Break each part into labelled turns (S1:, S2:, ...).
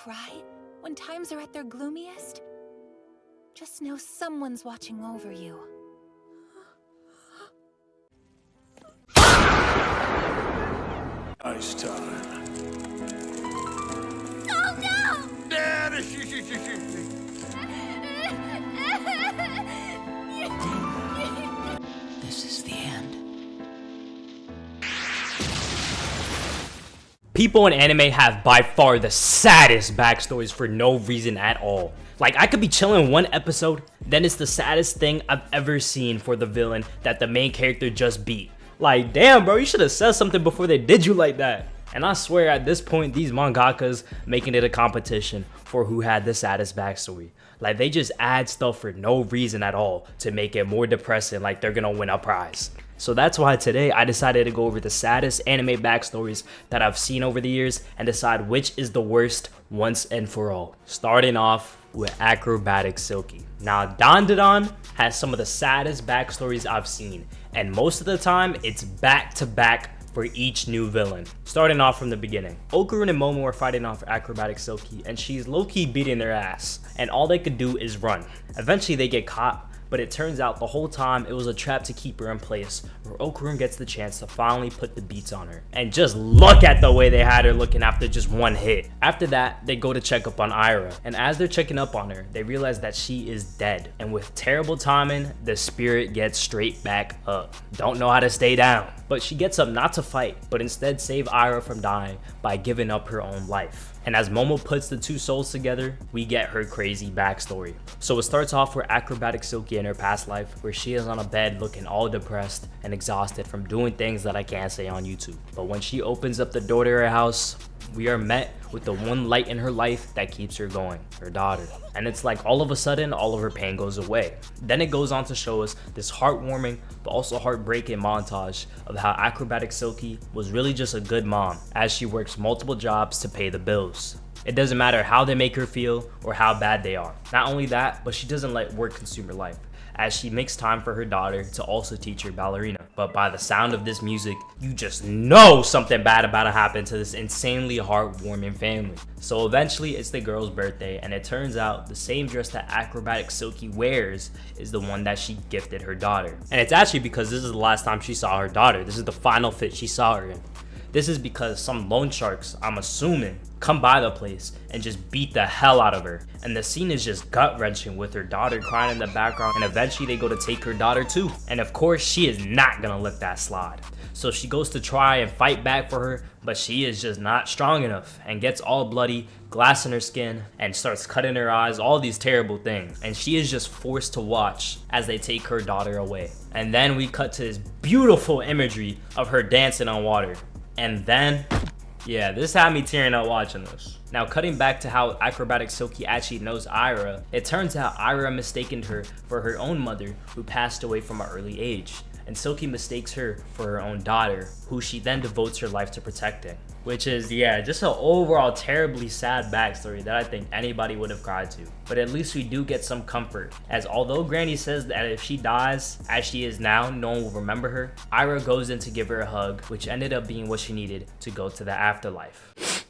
S1: cry when times are at their gloomiest? Just know someone's watching over you.
S2: Ice time.
S1: Oh no!
S3: This is the end.
S4: People in anime have by far the saddest backstories for no reason at all. Like, I could be chilling one episode, then it's the saddest thing I've ever seen for the villain that the main character just beat. Like, damn bro, you should have said something before they did you like that. And I swear at this point, these mangakas making it a competition for who had the saddest backstory. Like, they just add stuff for no reason at all to make it more depressing, like they're gonna win a prize. So that's why today I decided to go over the saddest anime backstories that I've seen over the years and decide which is the worst once and for all. Starting off with Acrobatic Silky. Now, Dandadan has some of the saddest backstories I've seen, and most of the time it's back to back for each new villain. Starting off from the beginning, Okarun and Momo are fighting off Acrobatic Silky, and she's low-key beating their ass, and all they could do is run. Eventually they get caught, but it turns out the whole time it was a trap to keep her in place, where Okarun gets the chance to finally put the beats on her. And just look at the way they had her looking after just one hit. After that, they go to check up on Aira, and as they're checking up on her, they realize that she is dead. And with terrible timing, the spirit gets straight back up. Don't know how to stay down. But she gets up not to fight, but instead save Aira from dying by giving up her own life. And as Momo puts the two souls together, we get her crazy backstory. So it starts off with Acrobatic Silky in her past life, where she is on a bed looking all depressed and exhausted from doing things that I can't say on YouTube. But when she opens up the door to her house, we are met with the one light in her life that keeps her going, her daughter. And it's like all of a sudden, all of her pain goes away. Then it goes on to show us this heartwarming, but also heartbreaking montage of how Acrobatic Silky was really just a good mom, as she works multiple jobs to pay the bills. It doesn't matter how they make her feel or how bad they are. Not only that, but she doesn't let work consume her life, as she makes time for her daughter to also teach her ballerina. But by the sound of this music, you just know something bad about to happen to this insanely heartwarming family. So eventually it's the girl's birthday, and it turns out the same dress that Acrobatic Silky wears is the one that she gifted her daughter. And it's actually because this is the last time she saw her daughter. This is the final fit she saw her in. This is because some loan sharks, I'm assuming, come by the place and just beat the hell out of her. And the scene is just gut-wrenching with her daughter crying in the background, and eventually they go to take her daughter too. And of course, she is not gonna let that slide. So she goes to try and fight back for her, but she is just not strong enough and gets all bloody, glass in her skin, and starts cutting her eyes, all these terrible things. And she is just forced to watch as they take her daughter away. And then we cut to this beautiful imagery of her dancing on water. And then, yeah, this had me tearing up watching this. Now, cutting back to how Acrobatic Silky actually knows Aira, it turns out Aira mistaken her for her own mother, who passed away from an early age. And Silky mistakes her for her own daughter, who she then devotes her life to protecting. Which is, yeah, just an overall terribly sad backstory that I think anybody would have cried to. But at least we do get some comfort, as although Granny says that if she dies, as she is now, no one will remember her, Aira goes in to give her a hug, which ended up being what she needed to go to the afterlife.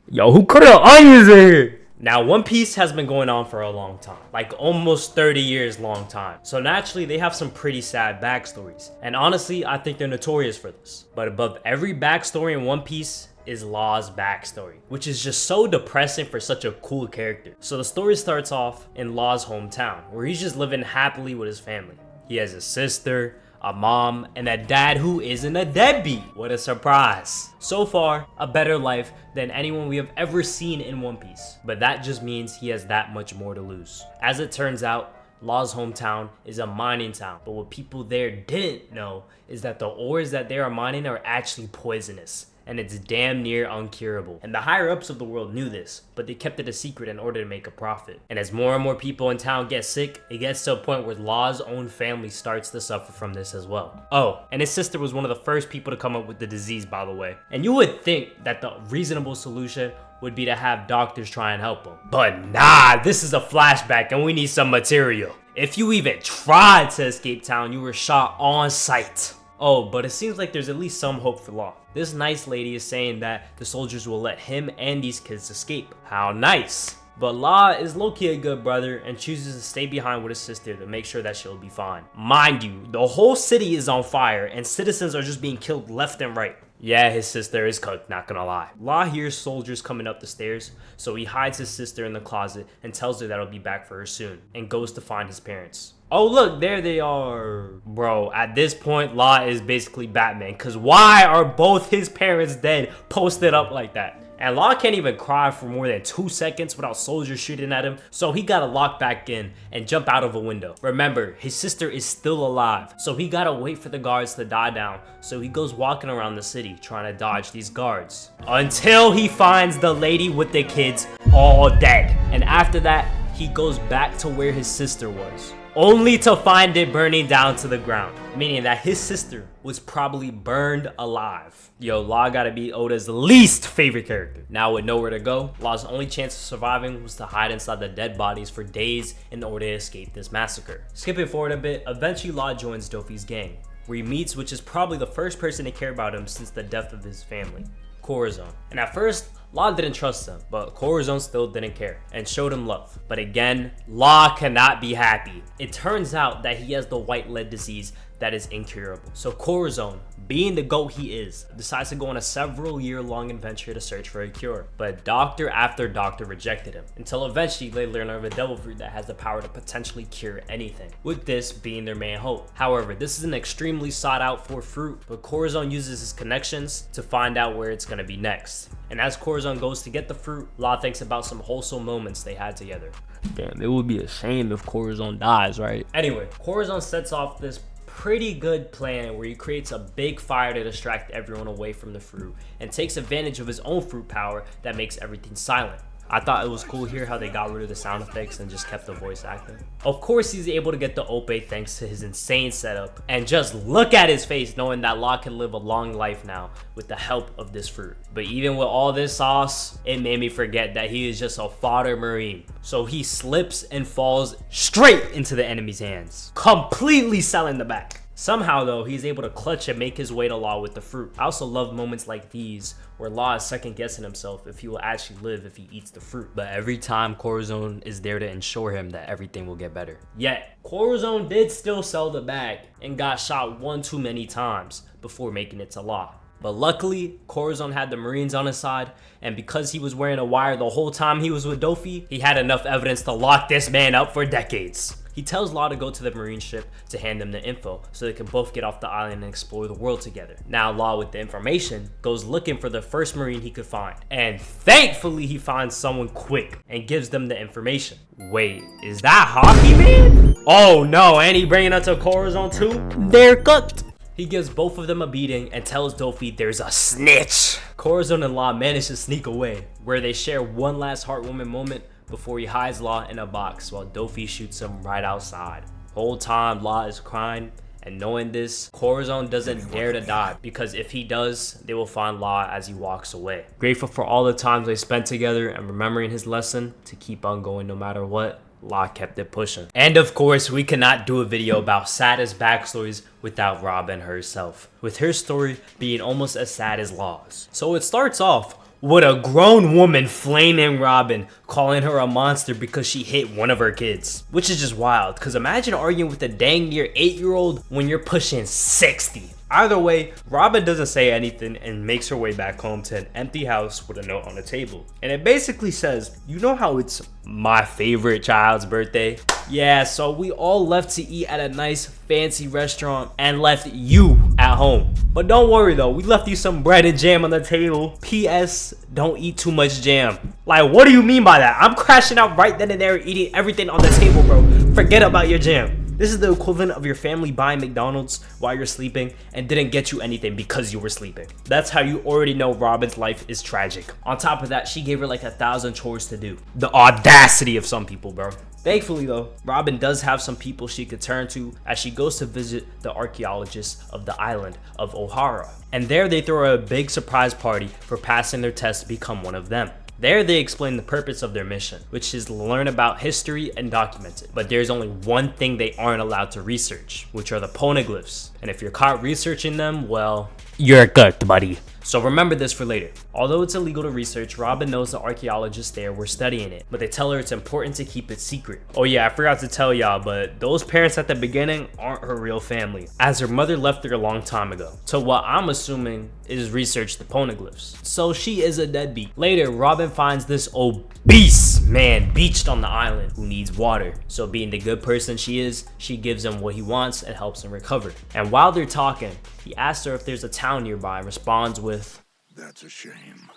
S4: Yo, who cut her onions in here? Now, One Piece has been going on for a long time, like almost 30 years long time. So naturally, they have some pretty sad backstories. And honestly, I think they're notorious for this. But above every backstory in One Piece is Law's backstory, which is just so depressing for such a cool character. So the story starts off in Law's hometown, where he's just living happily with his family. He has a sister, a mom, and a dad who isn't a deadbeat. What a surprise. So far, a better life than anyone we have ever seen in One Piece. But that just means he has that much more to lose. As it turns out, Law's hometown is a mining town, but what people there didn't know is that the ores that they are mining are actually poisonous, and it's damn near uncurable. And the higher ups of the world knew this, but they kept it a secret in order to make a profit. And as more and more people in town get sick, it gets to a point where Law's own family starts to suffer from this as well. Oh, and his sister was one of the first people to come up with the disease, by the way. And you would think that the reasonable solution would be to have doctors try and help him. But nah, this is a flashback and we need some material. If you even tried to escape town, you were shot on sight. Oh, but it seems like there's at least some hope for Law. This nice lady is saying that the soldiers will let him and these kids escape. How nice! But Law is low-key a good brother and chooses to stay behind with his sister to make sure that she'll be fine. Mind you, the whole city is on fire and citizens are just being killed left and right. Yeah, his sister is cooked, not gonna lie. Law hears soldiers coming up the stairs, so he hides his sister in the closet and tells her that he'll be back for her soon, and goes to find his parents. Oh look, there they are. Bro, at this point, Law is basically Batman, cause why are both his parents dead posted up like that? And Law can't even cry for more than 2 seconds without soldiers shooting at him, so he gotta lock back in and jump out of a window. Remember, his sister is still alive, so he gotta wait for the guards to die down, so he goes walking around the city trying to dodge these guards. Until he finds the lady with the kids all dead. And after that, he goes back to where his sister was, only to find it burning down to the ground, meaning that his sister was probably burned alive. Yo, Law gotta be Oda's least favorite character. Now with nowhere to go, Law's only chance of surviving was to hide inside the dead bodies for days in order to escape this massacre. Skipping forward a bit, eventually Law joins Dofi's gang, where he meets which is probably the first person to care about him since the death of his family, Corazon. And at first, Law didn't trust him, but Corazon still didn't care and showed him love. But again, Law cannot be happy. It turns out that he has the white lead disease that is incurable. So Corazon, being the GOAT he is, decides to go on a several-year-long adventure to search for a cure. But doctor after doctor rejected him, until eventually they learn of a devil fruit that has the power to potentially cure anything, with this being their main hope. However, this is an extremely sought-out for fruit, but Corazon uses his connections to find out where it's gonna be next. And as Corazon goes to get the fruit, Law thinks about some wholesome moments they had together. Damn, it would be a shame if Corazon dies, right? Anyway, Corazon sets off this pretty good plan where he creates a big fire to distract everyone away from the fruit and takes advantage of his own fruit power that makes everything silent. I thought it was cool here how they got rid of the sound effects and just kept the voice acting. Of course, he's able to get the Ope thanks to his insane setup, and just look at his face knowing that Law can live a long life now with the help of this fruit. But even with all this sauce, it made me forget that he is just a fodder marine. So he slips and falls straight into the enemy's hands, completely selling the back. Somehow though, he's able to clutch and make his way to Law with the fruit. I also love moments like these where Law is second guessing himself if he will actually live if he eats the fruit. But every time Corazon is there to ensure him that everything will get better. Yet, Corazon did still sell the bag and got shot one too many times before making it to Law. But luckily, Corazon had the Marines on his side, and because he was wearing a wire the whole time he was with Dofi, he had enough evidence to lock this man up for decades. He tells Law to go to the Marine ship to hand them the info so they can both get off the island and explore the world together. Now Law, with the information, goes looking for the first Marine he could find. And thankfully he finds someone quick and gives them the information. Wait, is that Hockey Man? Oh no, and he bringing it to Corazon too? They're cooked! He gives both of them a beating and tells Dofi there's a snitch. Corazon and Law manage to sneak away, where they share one last heartwarming moment before he hides Law in a box while Dofi shoots him right outside. Whole time Law is crying, and knowing this, Corazon doesn't dare to die, because if he does, they will find Law as he walks away. Grateful for all the times they spent together and remembering his lesson to keep on going no matter what, Law kept it pushing. And of course, we cannot do a video about Saddest backstories without Robin herself, with her story being almost as sad as Law's. So it starts off with a grown woman flaming Robin, calling her a monster because she hit one of her kids. Which is just wild, because imagine arguing with a dang near 8-year-old when you're pushing 60. Either way, Robin doesn't say anything and makes her way back home to an empty house with a note on the table. And it basically says, you know how it's my favorite child's birthday? Yeah, so we all left to eat at a nice fancy restaurant and left you at home. But don't worry though, we left you some bread and jam on the table. P.S. Don't eat too much jam. Like, what do you mean by that? I'm crashing out right then and there eating everything on the table, bro. Forget about your jam. This is the equivalent of your family buying McDonald's while you're sleeping and didn't get you anything because you were sleeping. That's how you already know Robin's life is tragic. On top of that, she gave her like 1,000 chores to do. The audacity of some people, bro. Thankfully though, Robin does have some people she could turn to as she goes to visit the archaeologists of the island of Ohara. And there they throw a big surprise party for passing their test to become one of them. There they explain the purpose of their mission, which is to learn about history and document it. But there's only one thing they aren't allowed to research, which are the poneglyphs. And if you're caught researching them, well, you're cooked, buddy. So remember this for later. Although it's illegal to research, Robin knows the archaeologists there were studying it, but they tell her it's important to keep it secret. Oh yeah, I forgot to tell y'all, but those parents at the beginning aren't her real family, as her mother left her a long time ago. So what I'm assuming is research the poneglyphs. So she is a deadbeat. Later, Robin finds this obese man beached on the island who needs water. So being the good person she is, she gives him what he wants and helps him recover. And while they're talking, he asks her if there's a town nearby and responds with,
S2: "That's a shame.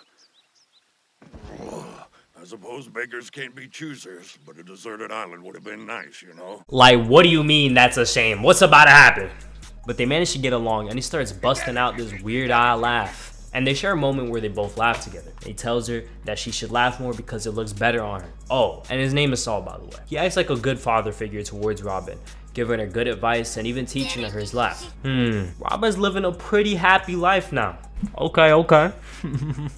S2: I suppose beggars can't be choosers, but a deserted island would have been nice, you know?"
S4: Like, what do you mean that's a shame? What's about to happen? But they manage to get along and he starts busting out this weird eye laugh. And they share a moment where they both laugh together. He tells her that she should laugh more because it looks better on her. Oh, and his name is Saul, by the way. He acts like a good father figure towards Robin, giving her good advice and even teaching her his laugh. Robin's living a pretty happy life now. Okay.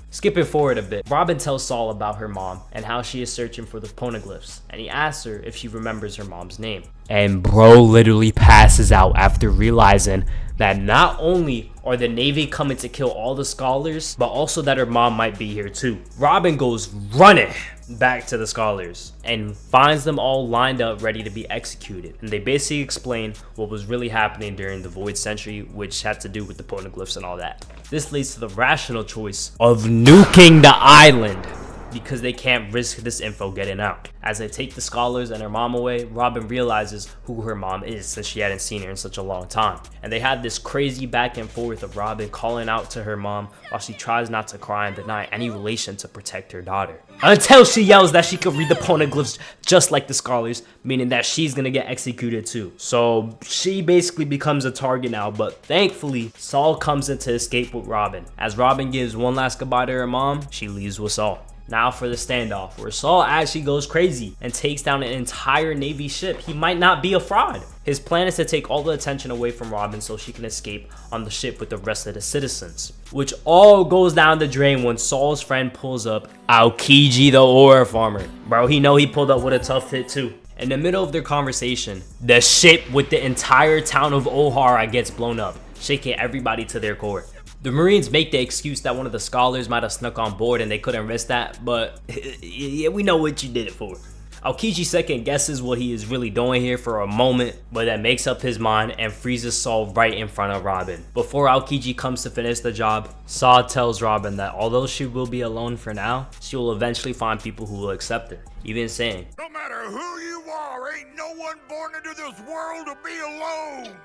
S4: Skipping forward a bit, Robin tells Saul about her mom and how she is searching for the poneglyphs, and he asks her if she remembers her mom's name. And bro literally passes out after realizing that not only are the Navy coming to kill all the scholars, but also that her mom might be here too. Robin goes running back to the scholars and finds them all lined up ready to be executed, and they basically explain what was really happening during the Void Century, which had to do with the poneglyphs and all that. This leads to the rational choice of nuking the island because they can't risk this info getting out. As they take the scholars and her mom away, Robin realizes who her mom is since she hadn't seen her in such a long time. And they have this crazy back and forth of Robin calling out to her mom while she tries not to cry and deny any relation to protect her daughter. Until she yells that she could read the poneglyphs just like the scholars, meaning that she's gonna get executed too. So she basically becomes a target now, but thankfully Saul comes in to escape with Robin. As Robin gives one last goodbye to her mom, she leaves with Saul. Now for the standoff, where Saul actually goes crazy and takes down an entire Navy ship. He might not be a fraud. His plan is to take all the attention away from Robin so she can escape on the ship with the rest of the citizens, which all goes down the drain when Saul's friend pulls up Aokiji the ore farmer. Bro, he pulled up with a tough hit too. In the middle of their conversation, the ship with the entire town of Ohara gets blown up, shaking everybody to their core. The Marines make the excuse that one of the scholars might have snuck on board and they couldn't risk that, but yeah, we know what you did it for. Aokiji second guesses what he is really doing here for a moment, but then makes up his mind and freezes Saul right in front of Robin. Before Aokiji comes to finish the job, Saul tells Robin that although she will be alone for now, she will eventually find people who will accept her, even saying,
S2: "No matter who you are, ain't no one born into this world to be alone."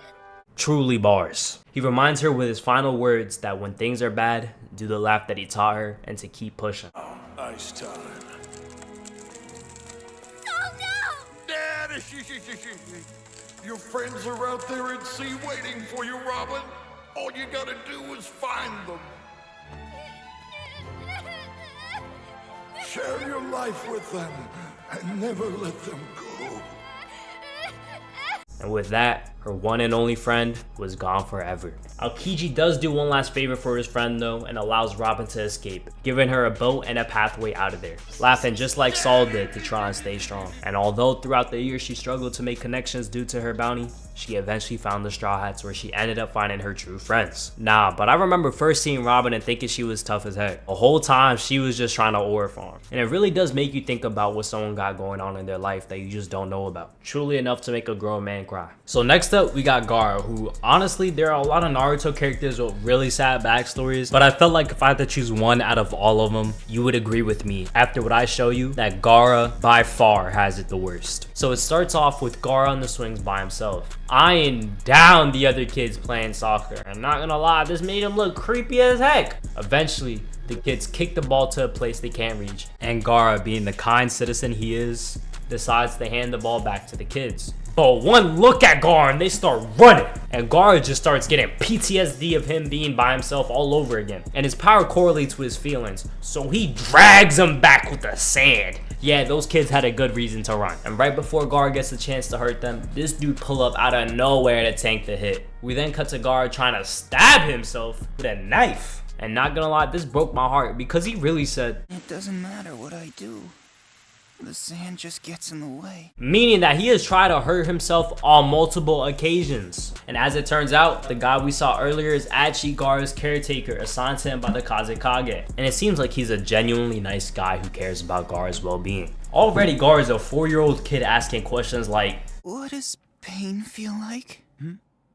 S4: Truly bars. He reminds her with his final words that when things are bad, do the laugh that he taught her and to keep pushing.
S2: Oh, nice time.
S1: Oh no!
S2: Dad, your friends are out there at sea waiting for you, Robin. All you gotta do is find them. Share your life with them and never let them go.
S4: And with that, her one and only friend was gone forever. Aokiji does do one last favor for his friend though and allows Robin to escape, giving her a boat and a pathway out of there, laughing just like Saul did to try and stay strong. And although throughout the years she struggled to make connections due to her bounty, she eventually found the Straw Hats where she ended up finding her true friends. But I remember first seeing Robin and thinking she was tough as heck. The whole time she was just trying to ore farm. And it really does make you think about what someone got going on in their life that you just don't know about. Truly enough to make a grown man cry. So next up we got Gaara, who honestly there are a lot of Naruto characters with really sad backstories, but I felt like if I had to choose one out of all of them, you would agree with me after what I show you that Gaara by far has it the worst. So it starts off with Gaara on the swings by himself, eyeing down the other kids playing soccer. I'm not gonna lie, this made him look creepy as heck. Eventually, the kids kick the ball to a place they can't reach, and Gaara, being the kind citizen he is, decides to hand the ball back to the kids. But one look at Gaara and they start running, and Gaara just starts getting PTSD of him being by himself all over again, and his power correlates with his feelings, so he drags them back with the sand. Yeah, those kids had a good reason to run. And right before Gaara gets a chance to hurt them, this dude pull up out of nowhere to tank the hit. We then cut to Gaara trying to stab himself with a knife. And not gonna lie, this broke my heart because he really said,
S3: It doesn't matter what I do. The sand just gets in the way.
S4: Meaning that he has tried to hurt himself on multiple occasions. And as it turns out, the guy we saw earlier is Itachi Gaara's caretaker, assigned to him by the Kazekage. And it seems like he's a genuinely nice guy who cares about Gaara's well-being. Already, Gaara is a 4-year-old kid asking questions like,
S3: what does pain feel like?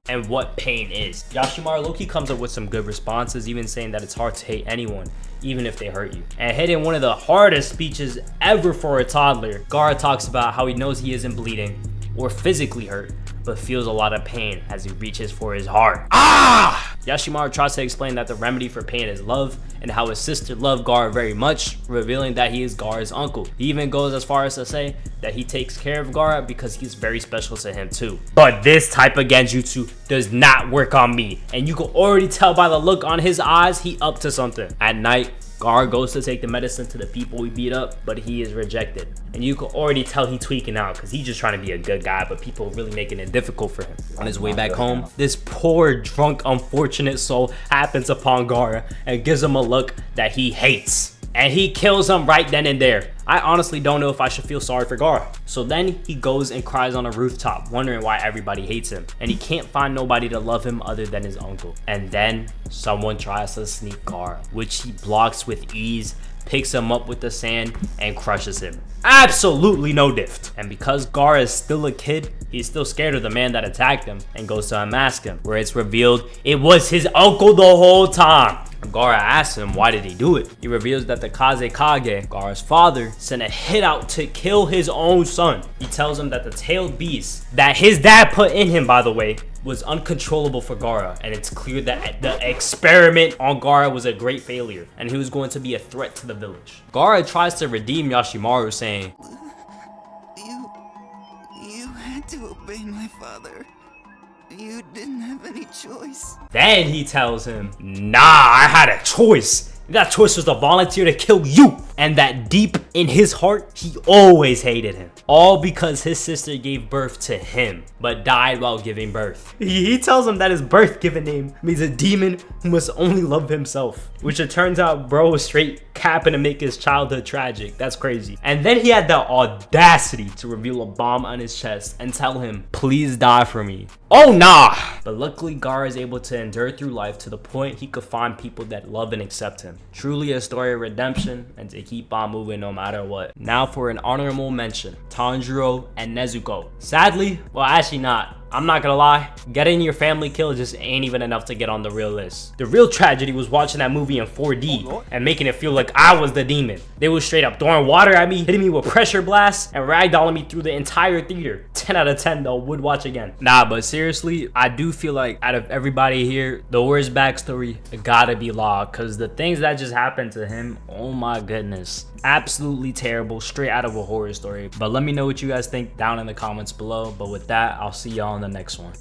S4: and what pain is. Yashimaru low-key comes up with some good responses, even saying that it's hard to hate anyone, even if they hurt you. And hitting one of the hardest speeches ever for a toddler, Gaara talks about how he knows he isn't bleeding or physically hurt, but feels a lot of pain as he reaches for his heart. Ah! Yashimaru tries to explain that the remedy for pain is love, and how his sister loved Gaara very much, revealing that he is Gaara's uncle. He even goes as far as to say that he takes care of Gaara because he's very special to him too. But this type of genjutsu does not work on me, and you can already tell by the look on his eyes he up to something. At night, Gaara goes to take the medicine to the people he beat up, but he is rejected. And you can already tell he tweaking out because he's just trying to be a good guy, but people are really making it difficult for him. On his way back home, this poor, drunk, unfortunate soul happens upon Gaara and gives him a look that he hates. And he kills him right then and there. I honestly don't know if I should feel sorry for Gaara. So then he goes and cries on a rooftop, wondering why everybody hates him. And he can't find nobody to love him other than his uncle. And then someone tries to sneak Gaara, which he blocks with ease, picks him up with the sand, and crushes him. Absolutely no diff. And because Gaara is still a kid, he's still scared of the man that attacked him and goes to unmask him, where it's revealed it was his uncle the whole time. Gaara asks him why did he do it. He reveals that the Kazekage, Gaara's father, sent a hit out to kill his own son. He tells him that the tailed beast that his dad put in him, by the way, was uncontrollable for Gaara, and it's clear that the experiment on Gaara was a great failure and he was going to be a threat to the village. Gaara tries to redeem Yashimaru, saying,
S3: You had to obey my father. You didn't have any choice.
S4: Then he tells him, nah, I had a choice. That choice was to volunteer to kill you. And that deep in his heart, he always hated him. All because his sister gave birth to him, but died while giving birth. He tells him that his birth-given name means a demon who must only love himself. Which it turns out bro was straight capping to make his childhood tragic. That's crazy. And then he had the audacity to reveal a bomb on his chest and tell him, please die for me. Oh nah! But luckily Gaara is able to endure through life to the point he could find people that love and accept him. Truly a story of redemption and to keep on moving no matter what. Now for an honorable mention, Tanjiro and Nezuko. Sadly, well actually not. I'm not gonna lie, getting your family killed just ain't even enough to get on the real list. The real tragedy was watching that movie in 4D and making it feel like I was the demon. They was straight up throwing water at me, hitting me with pressure blasts, and ragdolling me through the entire theater. 10 out of 10 though, would watch again. Nah, but seriously, I do feel like out of everybody here, the worst backstory gotta be Law, cause the things that just happened to him, oh my goodness. Absolutely terrible, straight out of a horror story. But let me know what you guys think down in the comments below. But with that, I'll see y'all in the next one.